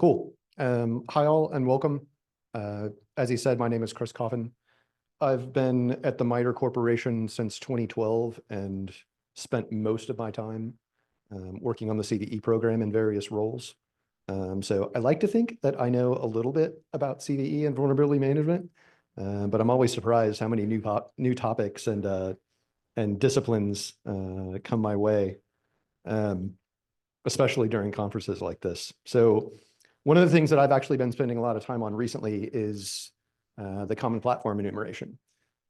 Cool. Hi all and welcome. As he said, my name is Chris Coffin. I've been at the MITRE Corporation since 2012 and spent most of my time working on the CVE program in various roles. So I like to think that I know a little bit about CVE and vulnerability management, but I'm always surprised how many new topics and disciplines come my way, especially during conferences like this. So one of the things that I've actually been spending a lot of time on recently is the Common Platform Enumeration,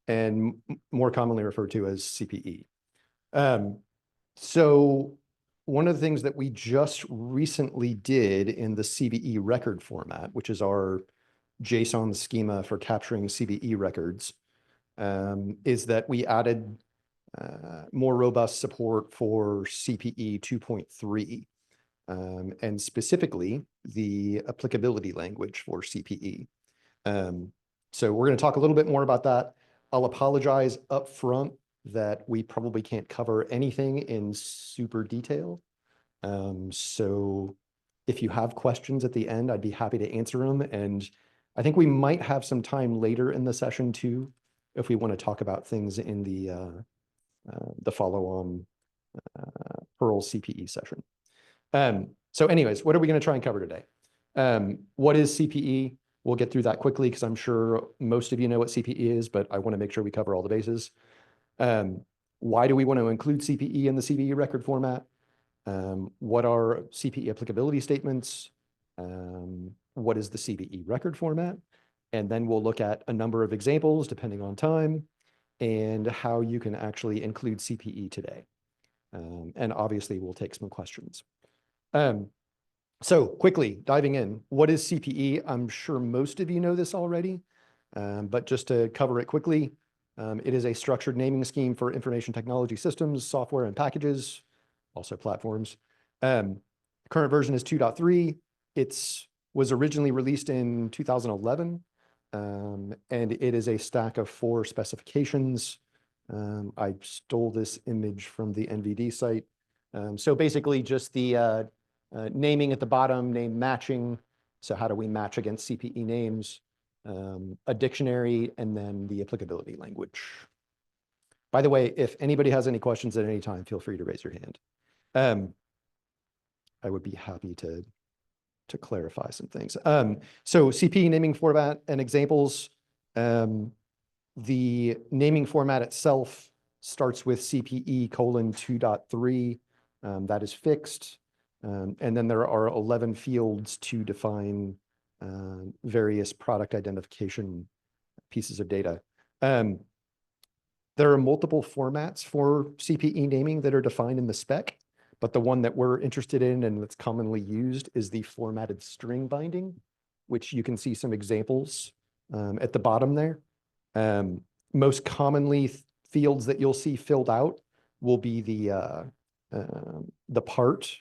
and more commonly referred to as CPE. So one of the things that we just recently did in the CVE Record Format, which is our JSON schema for capturing CVE records, is that we added more robust support for CPE 2.3. And specifically the applicability language for CPE. So we're going to talk a little bit more about that. I'll apologize up front that we probably can't cover anything in super detail. So if you have questions at the end, I'd be happy to answer them. And I think we might have some time later in the session too, if we want to talk about things in the follow-on Perl CPE session. So anyways, what are we going to try and cover today? What is CPE? We'll get through that quickly because I'm sure most of you know what CPE is, but I want to make sure we cover all the bases. Why do we want to include CPE in the CVE record format? What are CPE applicability statements? What is the CVE record format? And then we'll look at a number of examples depending on time and how you can actually include CPE today. And obviously we'll take some questions. So quickly diving in, what is CPE? I'm sure most of you know this already, but just to cover it quickly, it is a structured naming scheme for information technology systems, software, and packages, also platforms. Current version is 2.3. It was originally released in 2011, and it is a stack of 4 specifications. I stole this image from the NVD site. So basically just the naming at the bottom, name matching. So how do we match against CPE names? A dictionary, and then the applicability language. By the way, if anybody has any questions at any time, feel free to raise your hand. I would be happy to clarify some things. So CPE naming format and examples. The naming format itself starts with CPE : 2.3. That is fixed. And then there are 11 fields to define various product identification pieces of data. There are multiple formats for CPE naming that are defined in the spec, but the one that we're interested in and that's commonly used is the formatted string binding, which you can see some examples at the bottom there. Most commonly fields that you'll see filled out will be the part,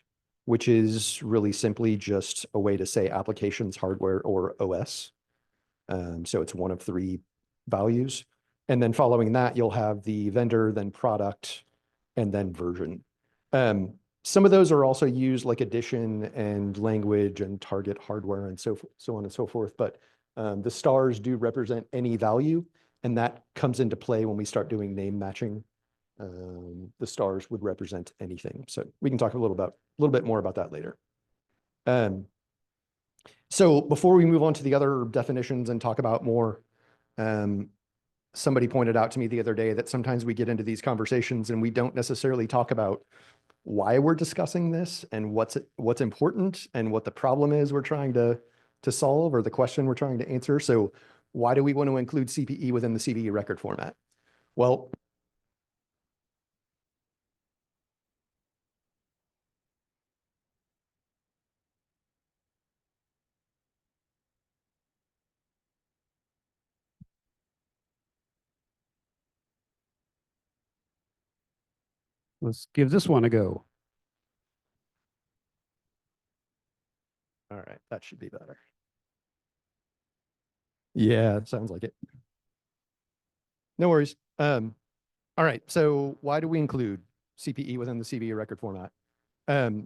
which is really simply just a way to say applications, hardware, or OS. So it's one of 3 values. And then following that, you'll have the vendor, then product, and then version. Some of those are also used like addition and language and target hardware and so on and so forth. But the stars do represent any value, and that comes into play when we start doing name matching. The stars would represent anything. So we can talk a little bit more about that later. So before we move on to the other definitions and talk about more, somebody pointed out to me the other day that sometimes we get into these conversations and we don't necessarily talk about why we're discussing this and what's important and what the problem is we're trying to solve, or the question we're trying to answer. So why do we want to include CPE within the CVE record format? Well, let's give this one a go. all right, that should be better. Yeah, sounds like it. No worries. All right, so why do we include CPE within the CVE record format?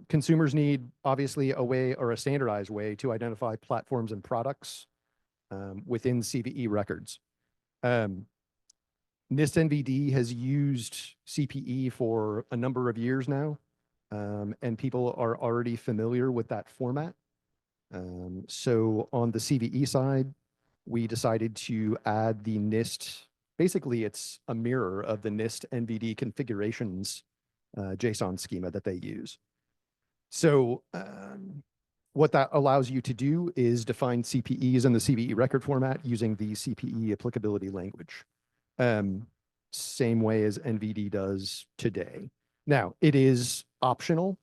Consumers need obviously a way or a standardized way to identify platforms and products within CVE records. NIST NVD has used CPE for a number of years now, and people are already familiar with that format. So on the CVE side, we decided to add the NIST. Basically, it's a mirror of the NIST NVD configurations JSON schema that they use. So what that allows you to do is define CPEs in the CVE record format using the CPE applicability language. Same way as NVD does today. Now, it is optional.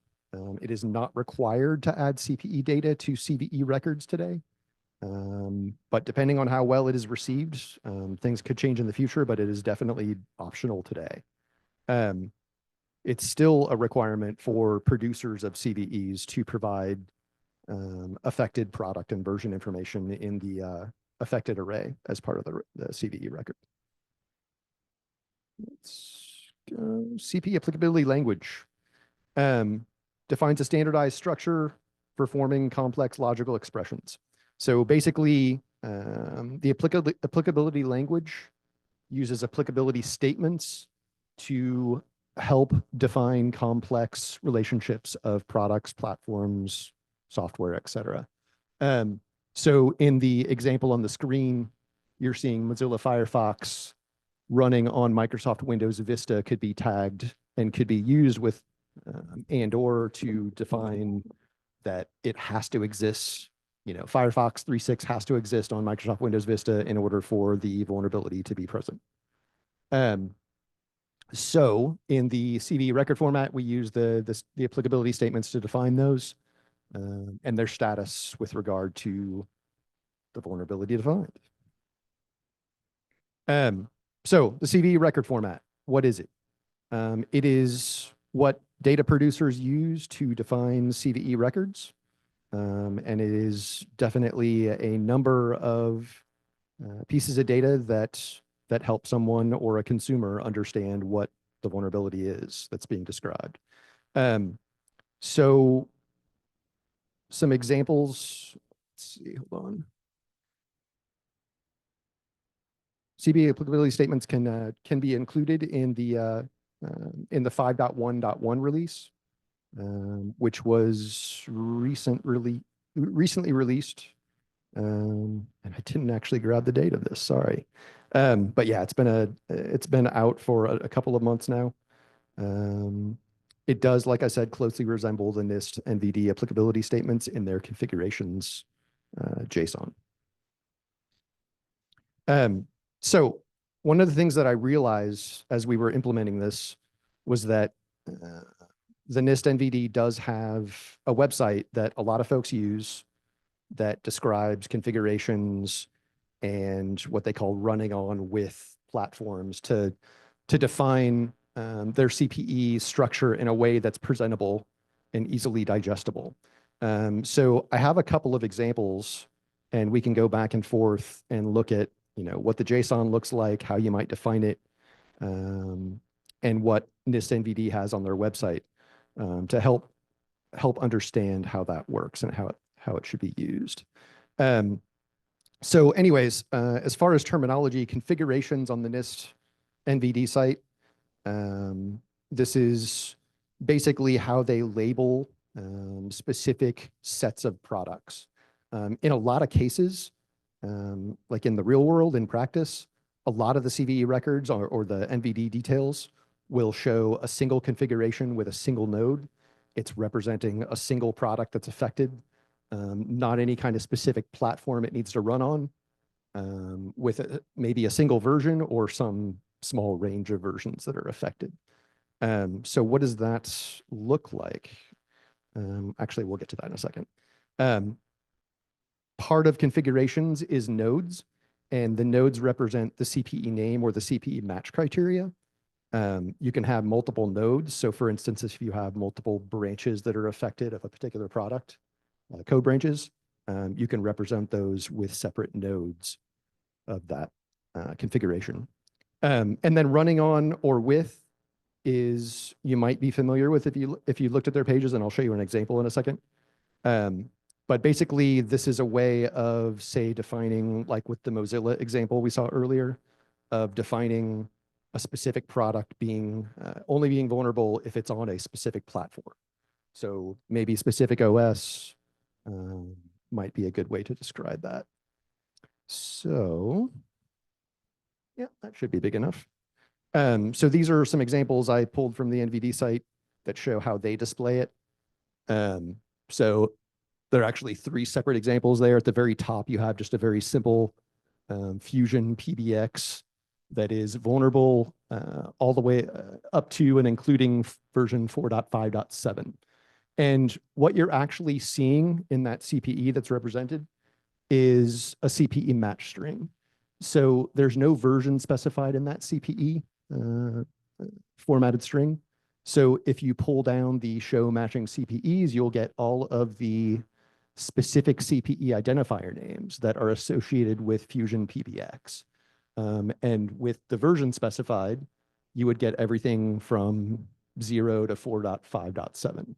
It is not required to add CPE data to CVE records today. But depending on how well it is received, things could change in the future, but it is definitely optional today. It's still a requirement for producers of CVEs to provide affected product and version information in the affected array as part of the CVE record. Let's go. CPE applicability language defines a standardized structure for forming complex logical expressions. So basically, the applicability language uses applicability statements to help define complex relationships of products, platforms, software, etc. So in the example on the screen, you're seeing Mozilla Firefox running on Microsoft Windows Vista could be tagged and could be used with and/or to define that it has to exist. You know, Firefox 3.6 has to exist on Microsoft Windows Vista in order for the vulnerability to be present. So in the CVE record format, we use the applicability statements to define those and their status with regard to the vulnerability defined. So the CVE record format, what is it? It is what data producers use to define CVE records. And it is definitely a number of pieces of data that help someone or a consumer understand what the vulnerability is that's being described. So some examples, let's see, hold on. CVE applicability statements can be included in the 5.1.1 release, which was recently released. And I didn't actually grab the date of this, sorry. But yeah, it's been out for a couple of months now. It does, like I said, closely resemble the NIST NVD applicability statements in their configurations JSON. So one of the things that I realized as we were implementing this was that the NIST NVD does have a website that a lot of folks use that describes configurations and what they call running on with platforms to define their CPE structure in a way that's presentable and easily digestible. So I have a couple of examples, and we can go back and forth and look at, you know, what the JSON looks like, how you might define it, and what NIST NVD has on their website to help understand how that works and how it should be used. So anyways, as far as terminology, configurations on the NIST NVD site, this is basically how they label specific sets of products. In a lot of cases, like in the real world, in practice, a lot of the CVE records or the NVD details will show a single configuration with a single node. It's representing a single product that's affected, not any kind of specific platform it needs to run on, with maybe a single version or some small range of versions that are affected. So what does that look like? Actually, we'll get to that in a second. Part of configurations is nodes, and the nodes represent the CPE name or the CPE match criteria. You can have multiple nodes. So for instance, if you have multiple branches that are affected of a particular product, code branches, you can represent those with separate nodes of that configuration. And then running on or with is you might be familiar with if you looked at their pages, and I'll show you an example in a second. But basically, this is a way of, say, defining, like with the Mozilla example we saw earlier, of defining a specific product being only being vulnerable if it's on a specific platform. So maybe specific OS might be a good way to describe that. So yeah, that should be big enough. So these are some examples I pulled from the NVD site that show how they display it. So there are actually 3 separate examples there. At the very top, you have just a very simple Fusion PBX that is vulnerable all the way up to and including version 4.5.7. And what you're actually seeing in that CPE that's represented is a CPE match string. So there's no version specified in that CPE formatted string. So if you pull down the show matching CPEs, you'll get all of the specific CPE identifier names that are associated with Fusion PBX. And with the version specified, you would get everything from 0 to 4.5.7.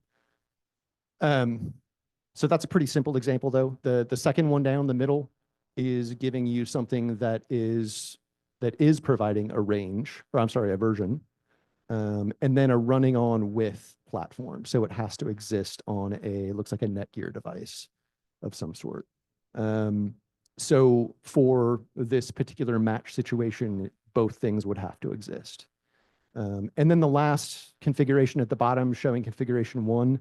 So that's a pretty simple example, though. The second one down the middle is giving you something that is providing a range, or I'm sorry, a version, and then a running on with platform. So it has to exist on looks like a Netgear device of some sort. So for this particular match situation, both things would have to exist. And then the last configuration at the bottom showing configuration 1,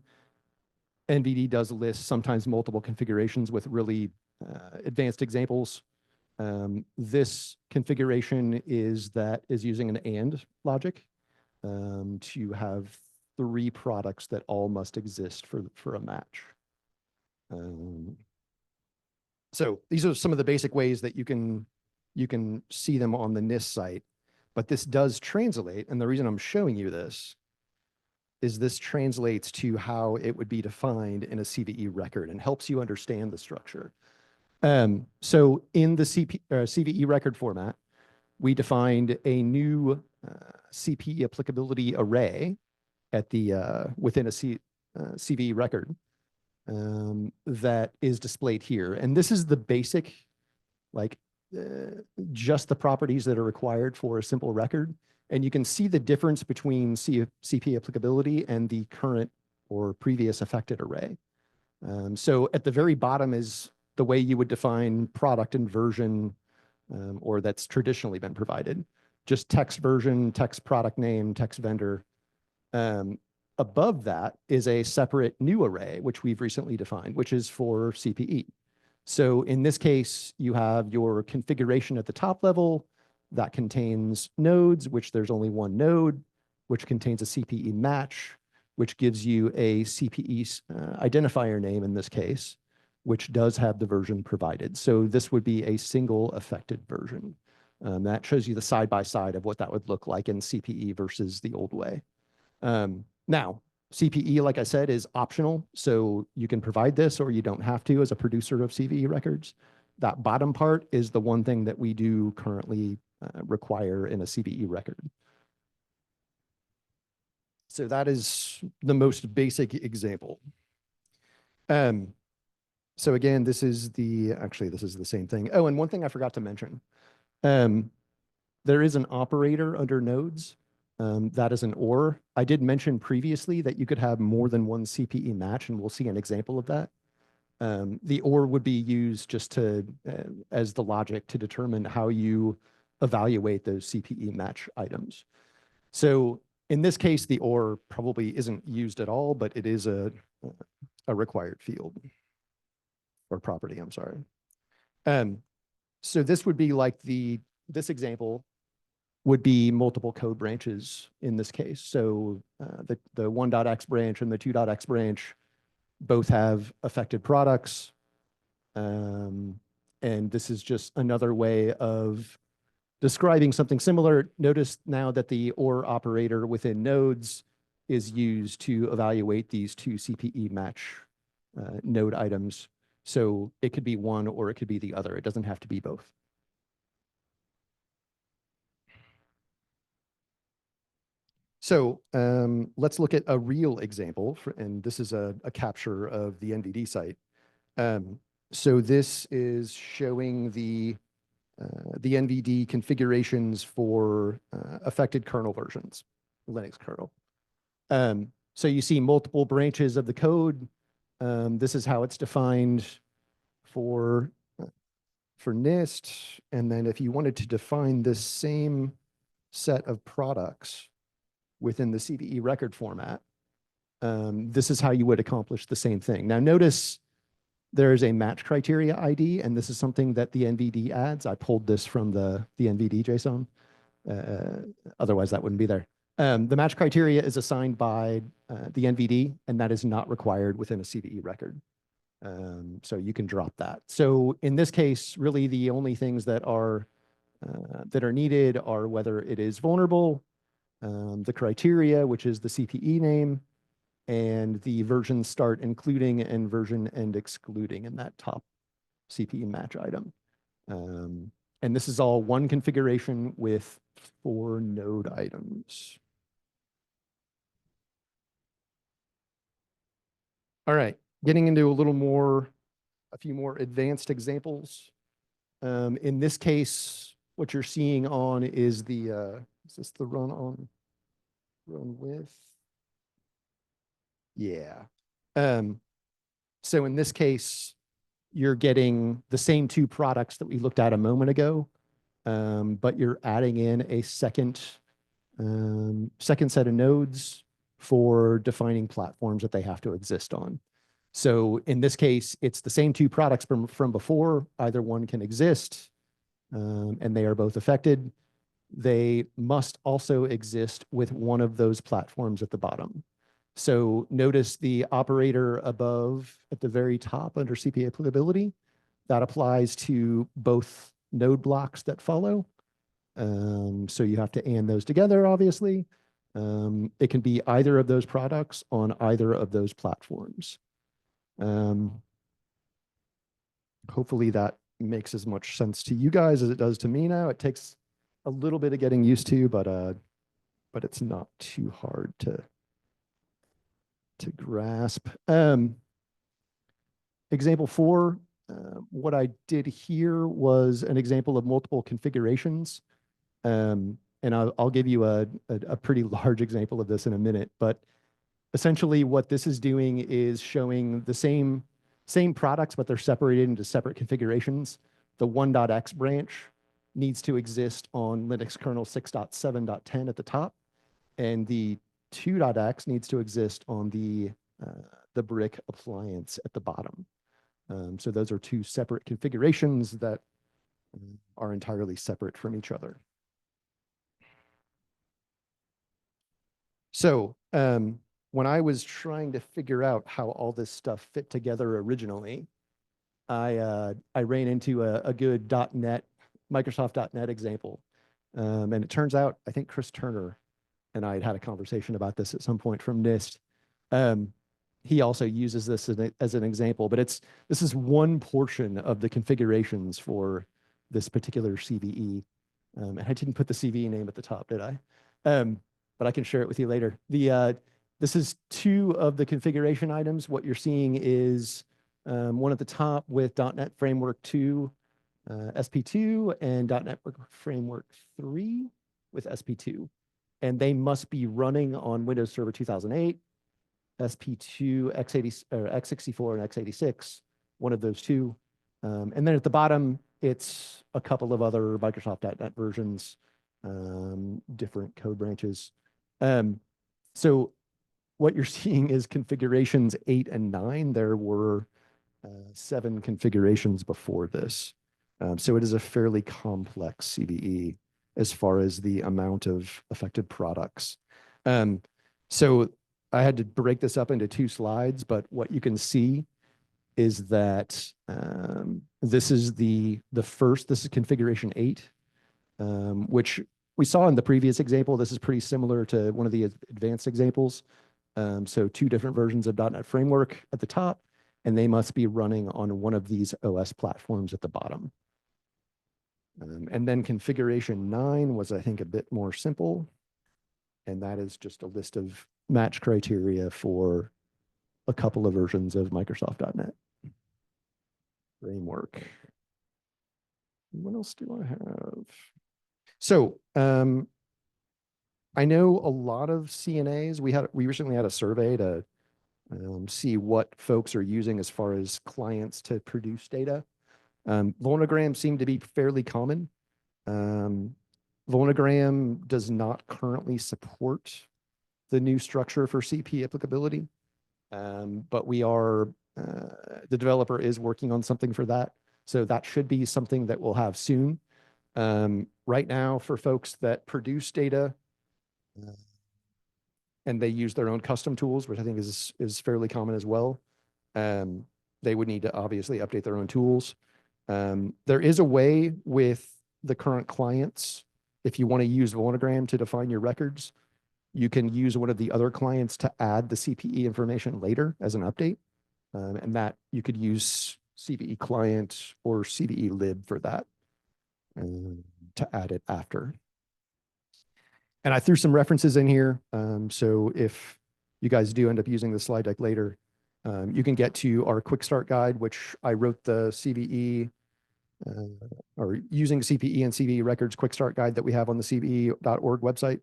NVD does list sometimes multiple configurations with really advanced examples. This configuration is using an AND logic to have 3 products that all must exist for a match. So these are some of the basic ways that you can see them on the NIST site, but this does translate, and the reason I'm showing you this is this translates to how it would be defined in a CVE record and helps you understand the structure. So in the CVE record format, we defined a new CPE applicability array at within a CVE record that is displayed here. And this is the basic, like just the properties that are required for a simple record. And you can see the difference between CPE applicability and the current or previous affected array. So at the very bottom is the way you would define product and version, or that's traditionally been provided. Just text version, text product name, text vendor. Above that is a separate new array, which we've recently defined, which is for CPE. So in this case, you have your configuration at the top level that contains nodes, which there's only one node, which contains a CPE match, which gives you a CPE identifier name in this case, which does have the version provided. So this would be a single affected version. That shows you the side-by-side of what that would look like in CPE versus the old way. Now, CPE, like I said, is optional, so you can provide this or you don't have to as a producer of CVE records. That bottom part is the one thing that we do currently require in a CVE record. So that is the most basic example. So again, this is the same thing. Oh, and one thing I forgot to mention. There is an operator under nodes. That is an OR. I did mention previously that you could have more than one CPE match, and we'll see an example of that. The OR would be used just as the logic to determine how you evaluate those CPE match items. So in this case, the OR probably isn't used at all, but it is a required field or property, I'm sorry. So this would be like this example would be multiple code branches in this case. So the 1.x branch and the 2.x branch both have affected products. And this is just another way of describing something similar. Notice now that the OR operator within nodes is used to evaluate these 2 CPE match node items. So it could be one or it could be the other. It doesn't have to be both. So let's look at a real example, and this is a capture of the NVD site. So this is showing the NVD configurations for affected kernel versions, Linux kernel. So you see multiple branches of the code. This is how it's defined for NIST. And then if you wanted to define this same set of products within the CVE record format, this is how you would accomplish the same thing. Now notice there's a match criteria ID, and this is something that the NVD adds. I pulled this from the NVD JSON. Otherwise, that wouldn't be there. The match criteria is assigned by the NVD, and that is not required within a CVE record. So you can drop that. So in this case, really the only things that are needed are whether it is vulnerable, the criteria, which is the CPE name, and the version start including and version end excluding in that top CPE match item. And this is all one configuration with 4 node items. All right, getting into a few more advanced examples. In this case, what you're seeing on is is this the run with? Yeah. So in this case, you're getting the same 2 products that we looked at a moment ago, but you're adding in a second set of nodes for defining platforms that they have to exist on. So in this case, it's the same 2 products from before. Either one can exist, and they are both affected. They must also exist with one of those platforms at the bottom. So notice the operator above at the very top under CPE applicability. That applies to both node blocks that follow. So you have to AND those together, obviously. It can be either of those products on either of those platforms. Hopefully that makes as much sense to you guys as it does to me now. It takes a little bit of getting used to, but it's not too hard to grasp. Example 4, what I did here was an example of multiple configurations. And I'll give you a pretty large example of this in a minute, but essentially what this is doing is showing the same products, but they're separated into separate configurations. The 1.x branch needs to exist on Linux kernel 6.7.10 at the top, and the 2.x needs to exist on the brick appliance at the bottom. So those are 2 separate configurations that are entirely separate from each other. So when I was trying to figure out how all this stuff fit together originally, I ran into a good .NET, Microsoft.NET example. And it turns out, I think Chris Turner and I had a conversation about this at some point from NIST. He also uses this as an example, but this is one portion of the configurations for this particular CVE. And I didn't put the CVE name at the top, did I? But I can share it with you later. This is 2 of the configuration items. What you're seeing is one at the top with .NET Framework 2, SP2, and .NET Framework 3 with SP2. And they must be running on Windows Server 2008, SP2, x80, or x64, and x86, one of those 2. And then at the bottom, it's a couple of other Microsoft.NET versions, different code branches. So what you're seeing is configurations 8 and 9. There were 7 configurations before this. So it is a fairly complex CVE as far as the amount of affected products. So I had to break this up into 2 slides, but what you can see is that this is this is configuration 8, which we saw in the previous example. This is pretty similar to one of the advanced examples. So 2 different versions of .NET Framework at the top, and they must be running on one of these OS platforms at the bottom. And then configuration 9 was, I think, a bit more simple. And that is just a list of match criteria for a couple of versions of Microsoft.NET framework. What else do I have? So I know a lot of CNAs, we recently had a survey to see what folks are using as far as clients to produce data. Vulnogram seemed to be fairly common. Vulnogram does not currently support the new structure for CPE applicability, but the developer is working on something for that. So that should be something that we'll have soon. Right now, for folks that produce data and they use their own custom tools, which I think is fairly common as well, they would need to obviously update their own tools. There is a way with the current clients, if you want to use Vulnogram to define your records, you can use one of the other clients to add the CPE information later as an update. And that you could use CVE client or CVE lib for that to add it after. And I threw some references in here. So if you guys do end up using the slide deck later, you can get to our quick start guide, which I wrote the CVE or using CPE and CVE records quick start guide that we have on the CVE.org website.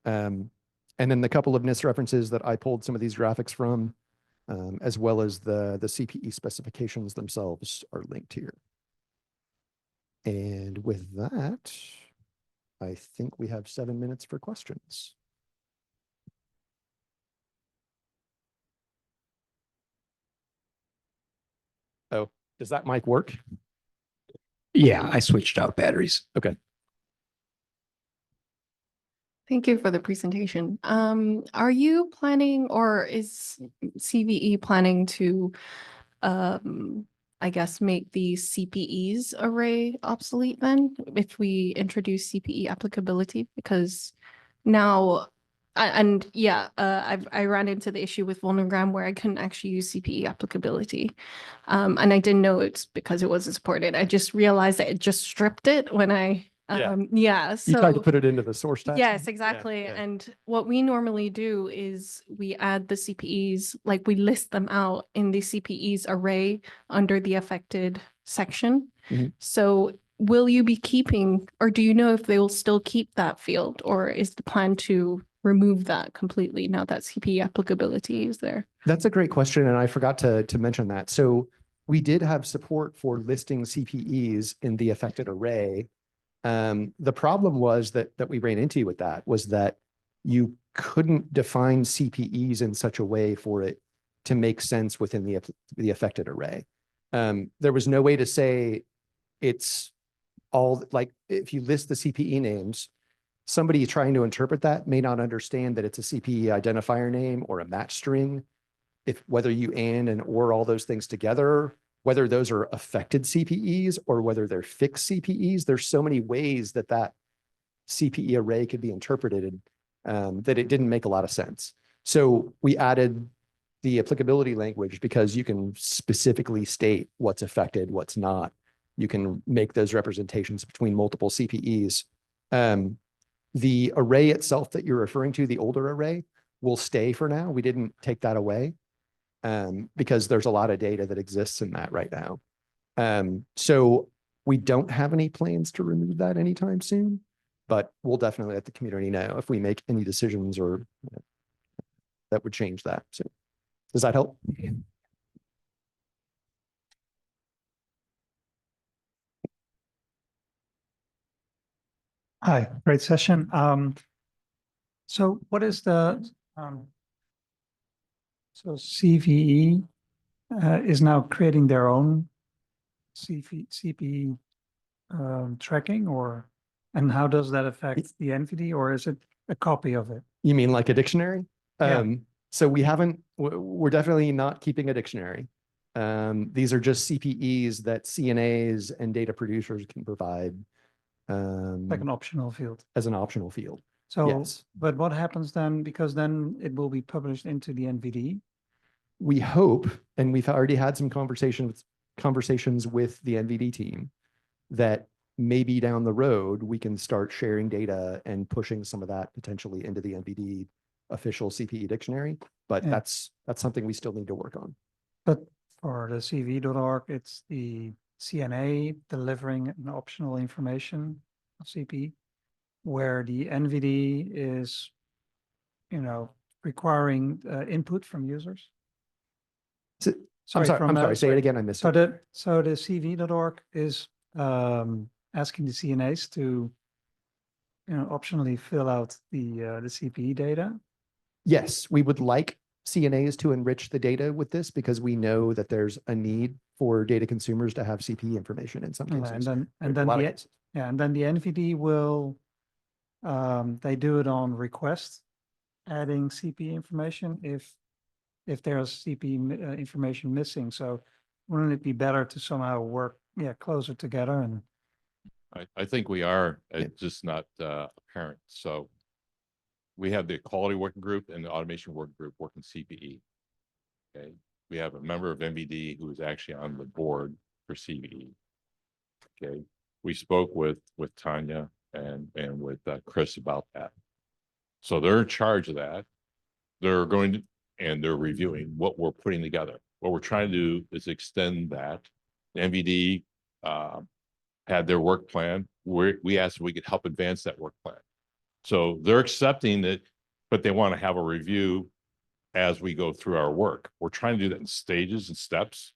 And then the couple of NIST references that I pulled some of these graphics from, as well as the CPE specifications themselves are linked here. And with that, I think we have 7 minutes for questions. Oh, does that mic work? Yeah, I switched out batteries. Okay. Thank you for the presentation. Are you planning, or is CVE planning to, I guess, make the CPEs array obsolete then if we introduce CPE applicability? Because now, I ran into the issue with Vulnogram where I couldn't actually use CPE applicability. And I didn't know it's because it wasn't supported. I just realized that it just stripped it when I you tried to put it into the source text. Yes, exactly. Yeah. And what we normally do is we add the CPEs, like we list them out in the CPEs array under the affected section. Mhm. So will you be keeping, or do you know if they will still keep that field, or is the plan to remove that completely now that CPE applicability is there? That's a great question, and I forgot to mention that. So we did have support for listing CPEs in the affected array. The problem was that we ran into with that was that you couldn't define CPEs in such a way for it to make sense within the affected array. There was no way to say it's all, like, if you list the CPE names, somebody trying to interpret that may not understand that it's a CPE identifier name or a match string. If whether you and or all those things together, whether those are affected CPEs or whether they're fixed CPEs, there's so many ways that CPE array could be interpreted that it didn't make a lot of sense. So we added the applicability language because you can specifically state what's affected, what's not. You can make those representations between multiple CPEs. The array itself that you're referring to, the older array, will stay for now. We didn't take that away because there's a lot of data that exists in that right now. So we don't have any plans to remove that anytime soon, but we'll definitely let the community know if we make any decisions or that would change that. So does that help? Hi, great session. So what is the, so CVE is now creating their own CPE tracking, and how does that affect the NVD, or is it a copy of it? You mean like a dictionary? Yeah. So we're definitely not keeping a dictionary. These are just CPEs that CNAs and data producers can provide. Like an optional field. As an optional field. So, Yes. but what happens then? Because then it will be published into the NVD. We hope, and we've already had some conversations with the NVD team, that maybe down the road, we can start sharing data and pushing some of that potentially into the NVD official CPE dictionary. But Yeah. that's something we still need to work on. But for the CVE.org, it's the CNA delivering an optional information of CPE, where the NVD is, requiring input from users. I'm sorry, say it again, I missed So it. the CVE.org is asking the CNAs to, optionally fill out the CPE data. Yes, we would like CNAs to enrich the data with this because we know that there's a need for data consumers to have CPE information in some Yeah, cases. and A then lot of the cases. and then the NVD will they do it on request, adding CPE information if there's CPE information missing. So wouldn't it be better to somehow work closer together? And I think we are, Yeah. it's just not apparent. So we have the quality working group and the automation working group working CPE. Okay, we have a member of NVD who is actually on the board for CVE. Okay, we spoke with Tanya and with Chris about that. So they're in charge of that. They're going to, and they're reviewing what we're putting together. What we're trying to do is extend that. The NVD had their work plan. We asked if we could help advance that work plan. So they're accepting it, but they want to have a review as we go through our work. We're trying to do that in stages and steps.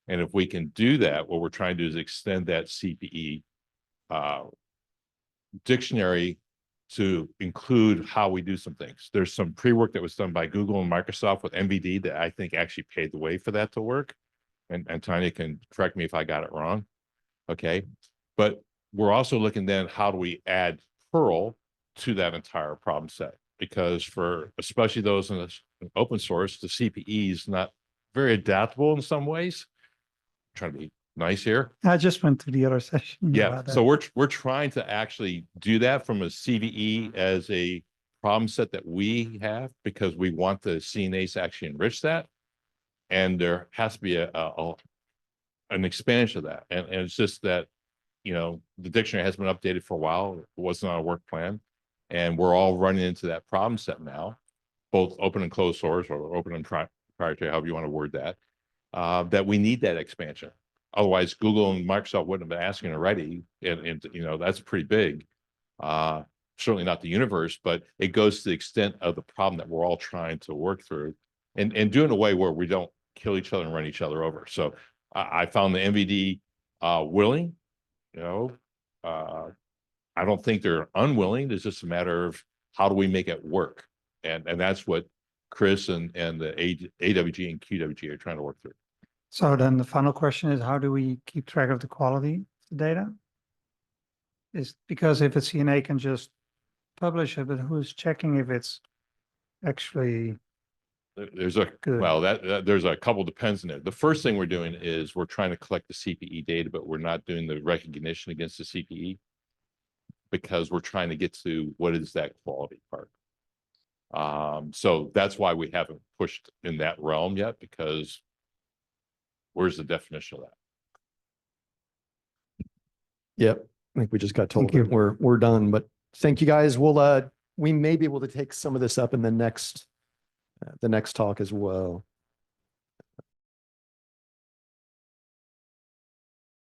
And if we can do that, what we're trying to do is extend that CPE dictionary to include how we do some things. There's some pre-work that was done by Google and Microsoft with NVD that I think actually paved the way for that to work. And Tanya can correct me if I got it wrong. Okay. But we're also looking then, how do we add Perl to that entire problem set? Because for especially those in open source, the CPE is not very adaptable in some ways. I'm trying to be nice here. I just went to the other session. Yeah, about that. so we're trying to actually do that from a CVE as a problem set that we have, because we want the CNAs to actually enrich that. And there has to be an expansion of that. And it's just that, the dictionary has been updated for a while. It wasn't on a work plan. And we're all running into that problem set now, both open and closed source, or open and proprietary, however you want to word that, that we need that expansion. Otherwise, Google and Microsoft wouldn't have been asking already. And that's pretty big. Certainly not the universe, but it goes to the extent of the problem that we're all trying to work through, and do it in a way where we don't kill each other and run each other over. So I found the NVD willing, I don't think they're unwilling. It's just a matter of how do we make it work. And that's what Chris and the AWG and QWG are trying to work through. So then the final question is, how do we keep track of the quality of the data? Is because if a CNA can just publish it, but who's checking if it's actually There's a, good? well, there's a couple depends on it. The first thing we're doing is we're trying to collect the CPE data, but we're not doing the recognition against the CPE, because we're trying to get to what is that quality part. So that's why we haven't pushed in that realm yet, because where's the definition of that? Yep. I think we just got told Thank that we're done, but thank you guys. We may be able to take some of this up in the next talk as well.